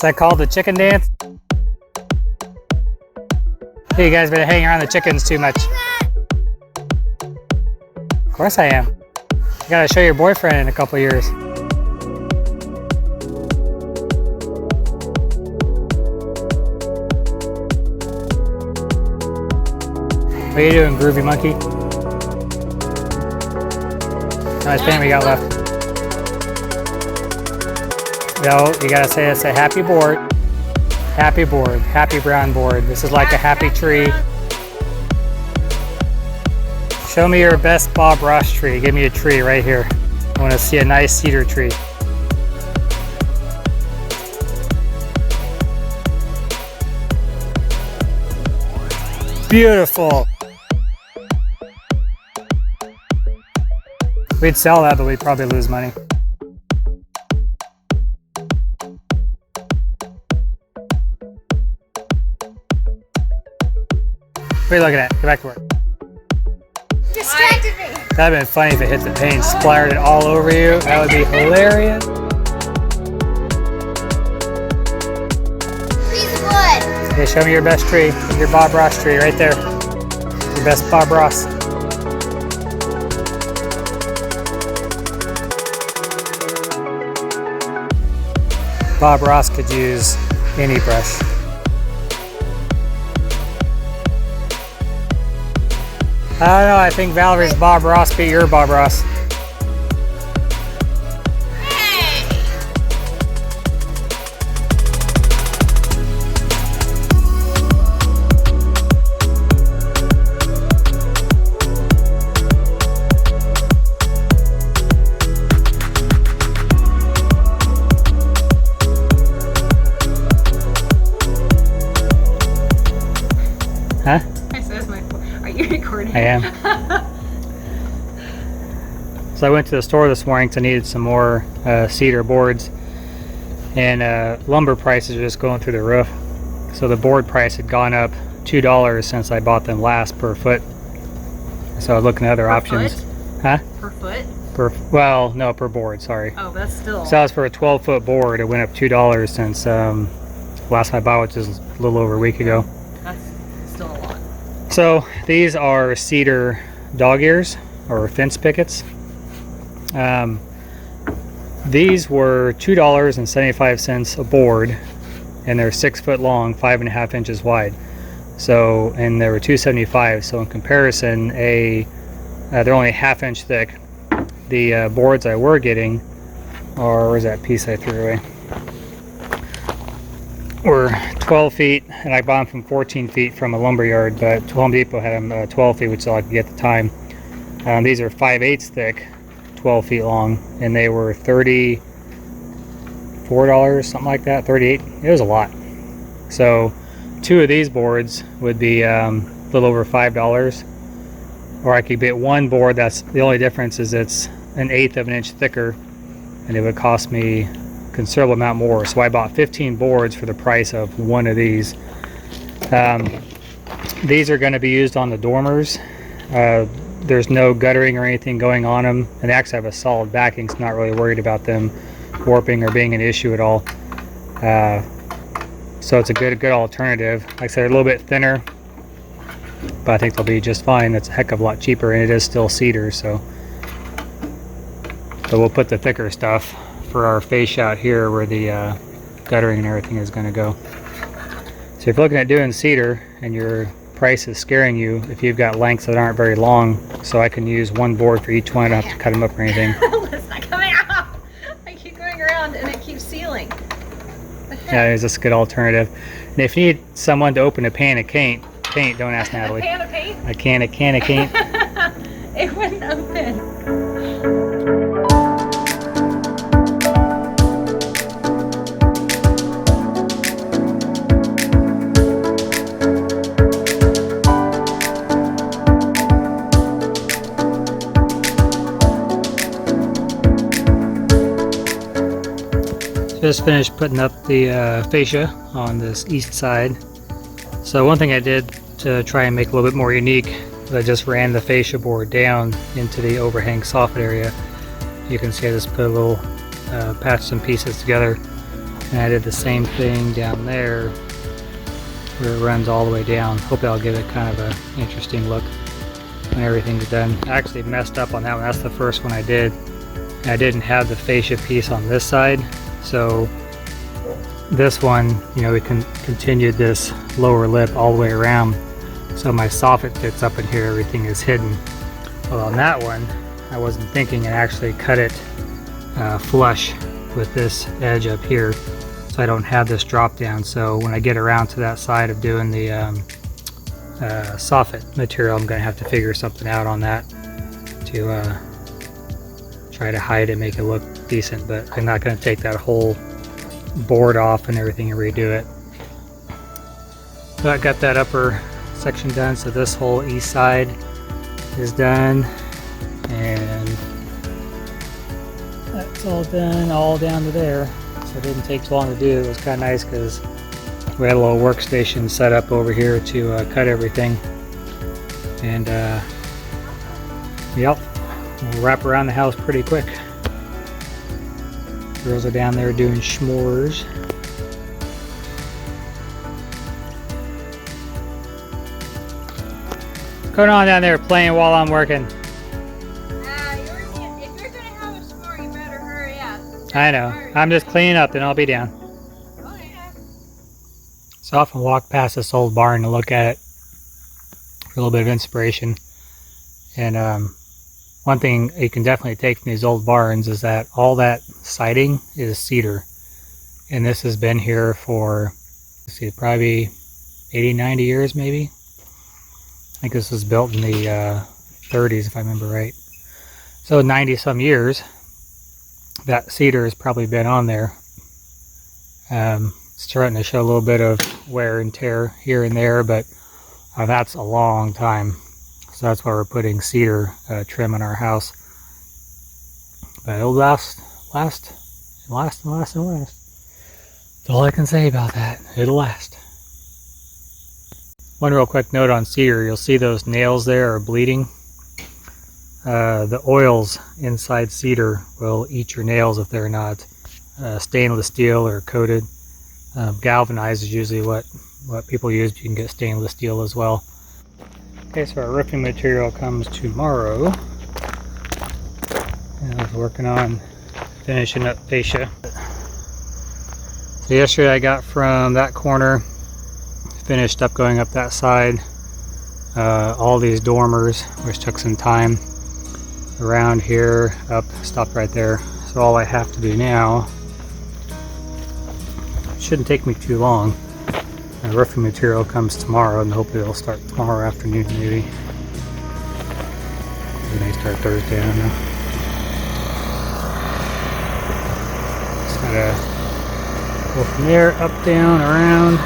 Is that called the chicken dance? Hey, you guys been hanging around the chickens too much. Of course I am. You gotta show your boyfriend in a couple years. What are you doing, groovy monkey? How much paint we got left? No, you gotta say it's a happy board. Happy board, happy brown board. This is like a happy tree. Show me your best Bob Ross tree. Give me a tree right here. I want to see a nice cedar tree. Beautiful. We'd sell that, but we'd probably lose money. What are you looking at? Get back to work. Distracted me. That'd have been funny if it hit the paint, splattered it all over you. That would be hilarious. Piece of wood. Okay, show me your best tree. Your Bob Ross tree right there. Your best Bob Ross. Bob Ross could use any brush. I don't know, I think Valerie's Bob Ross beat your Bob Ross. Hey. Huh? I said, are you recording? I am. So I went to the store this morning because I needed some more cedar boards, and lumber prices are just going through the roof. So the board price had gone up $2 since I bought them last per foot. So I was looking at other options. Foot? Huh? Per foot? Well, no, per board, sorry. Oh, that's still. So that was for a 12-foot board. It went up $2 since last time I bought it, which is a little over a week ago. That's still a lot. So these are cedar dog ears or fence pickets. These were $2.75 a board, and they're 6 foot long, 5.5 inches wide. So, and they were $2.75. So in comparison, they're only 1/2 inch thick. The boards I were getting, or where's that piece I threw away? Were 12 feet, and I bought them from 14 feet from a lumber yard, but Home Depot had them 12 feet, which is all I could get at the time. These are 5/8 thick, 12 feet long, and they were $34, something like that, 38. It was a lot. So 2 of these boards would be a little over $5, or I could get one board. That's the only difference, is it's 1/8 of an inch thicker, and it would cost me considerable amount more. So I bought 15 boards for the price of one of these. These are going to be used on the dormers. There's no guttering or anything going on them, and they actually have a solid backing, so I'm not really worried about them warping or being an issue at all. So it's a good alternative. Like I said, they're a little bit thinner, but I think they'll be just fine. It's a heck of a lot cheaper, and it is still cedar, so we'll put the thicker stuff for our fascia out here where the guttering and everything is going to go. So if you're looking at doing cedar and your price is scaring you, if you've got lengths that aren't very long, so I can use one board for each one, I don't have to cut them up or anything. It's not coming out. I keep going around and it keeps sealing. Yeah, it's just a good alternative. And if you need someone to open a pan of paint, don't ask Natalie. A pan of paint? A can of paint. It wouldn't open. Just finished putting up the fascia on this east side. So one thing I did to try and make it a little bit more unique, I just ran the fascia board down into the overhang soffit area. You can see I just put a little patch some pieces together. And I did the same thing down there where it runs all the way down. Hope that'll give it kind of an interesting look when everything's done. I actually messed up on that one. That's the first one I did. I didn't have the fascia piece on this side, so this one, you know, we can continued this lower lip all the way around, so my soffit fits up in here, everything is hidden. Well, on that one I wasn't thinking, and actually cut it flush with this edge up here, so I don't have this drop down. So when I get around to that side of doing the soffit material, I'm gonna have to figure something out on that to try to hide it, make it look decent, but I'm not gonna take that whole board off and everything and redo it. So I got that upper section done, so this whole east side is done, and that's all done, all down to there. So it didn't take too long to do. It was kind of nice because we had a little workstation set up over here to cut everything, and yep, we'll wrap around the house pretty quick. Girls are down there doing s'mores. What's going on down there playing while I'm working? If you're gonna have a s'more, you better hurry up. I know. I'm just cleaning up, then I'll be down. Oh yeah. So I often walk past this old barn to look at it for a little bit of inspiration. And one thing you can definitely take from these old barns is that all that siding is cedar. And this has been here for, let's see, probably 80, 90 years maybe. I think this was built in the 30s if I remember right. So 90 some years, that cedar has probably been on there. It's starting to show a little bit of wear and tear here and there, but that's a long time. So that's why we're putting cedar trim in our house. But it'll last, last, and last, and last, and last. That's all I can say about that. It'll last. One real quick note on cedar, you'll see those nails there are bleeding. The oils inside cedar will eat your nails if they're not stainless steel or coated. Galvanized is usually what people use, but you can get stainless steel as well. Okay, so our roofing material comes tomorrow. And I was working on finishing up fascia. So yesterday I got from that corner, finished up going up that side, all these dormers, which took some time. Around here, up, stopped right there. So all I have to do now, shouldn't take me too long. The roofing material comes tomorrow, and hopefully it'll start tomorrow afternoon maybe. It may start Thursday, I don't know. Just gotta go from there, up, down, around.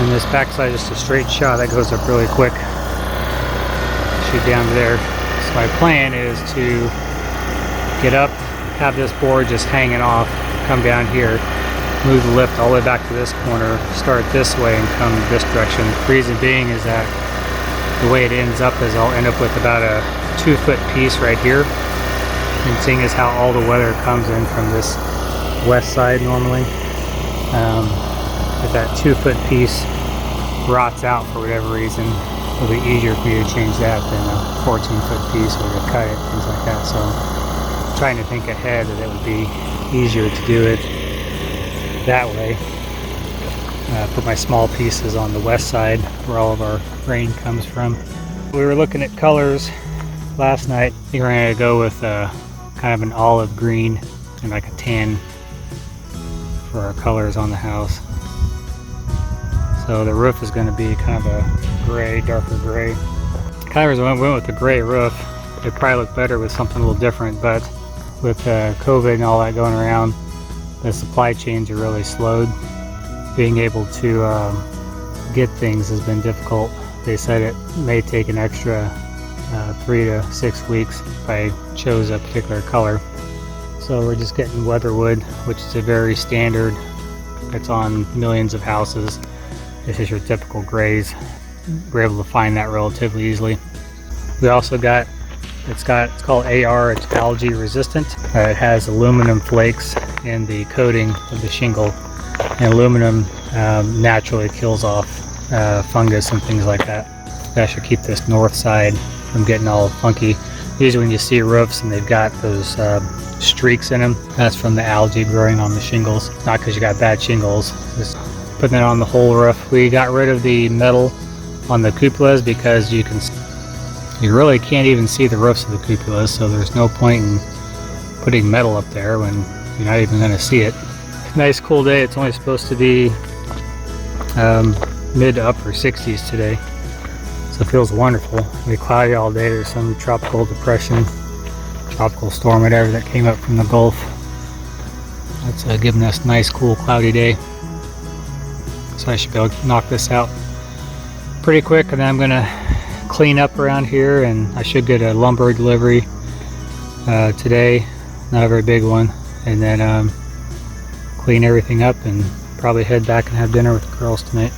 And this backside is just a straight shot that goes up really quick. Shoot down to there. So my plan is to get up, have this board just hanging off, come down here, move the lift all the way back to this corner, start this way and come this direction. The reason being is that the way it ends up is I'll end up with about a 2-foot piece right here. And seeing as how all the weather comes in from this west side normally, if that 2-foot piece rots out for whatever reason, it'll be easier for me to change that than a 14-foot piece or to cut it, things like that. So I'm trying to think ahead that it would be easier to do it that way. Put my small pieces on the west side where all of our rain comes from. We were looking at colors last night. I think we're going to go with kind of an olive green and like a tan for our colors on the house. So the roof is going to be kind of a gray, darker gray. Kind of went with the gray roof. It'd probably look better with something a little different, but with COVID and all that going around, the supply chains are really slowed. Being able to get things has been difficult. They said it may take an extra 3 to 6 weeks if I chose a particular color. So we're just getting weatherwood, which is a very standard. It's on millions of houses. This is your typical grays. We're able to find that relatively easily. We also got It's called AR. It's algae resistant. It has aluminum flakes in the coating of the shingle, and aluminum naturally kills off fungus and things like that. That should keep this north side from getting all funky. Usually when you see roofs and they've got those streaks in them, that's from the algae growing on the shingles. Not because you got bad shingles, just putting it on the whole roof. We got rid of the metal on the cupolas because you really can't even see the roofs of the cupolas, so there's no point in putting metal up there when you're not even going to see it. Nice cool day. It's only supposed to be mid to upper 60s today, so it feels wonderful. It'll be cloudy all day. There's some tropical depression, tropical storm, whatever, that came up from the Gulf. That's giving us a nice cool cloudy day, so I should be able to knock this out pretty quick, and then I'm gonna clean up around here, and I should get a lumber delivery today, not a very big one, and then clean everything up and probably head back and have dinner with the girls tonight.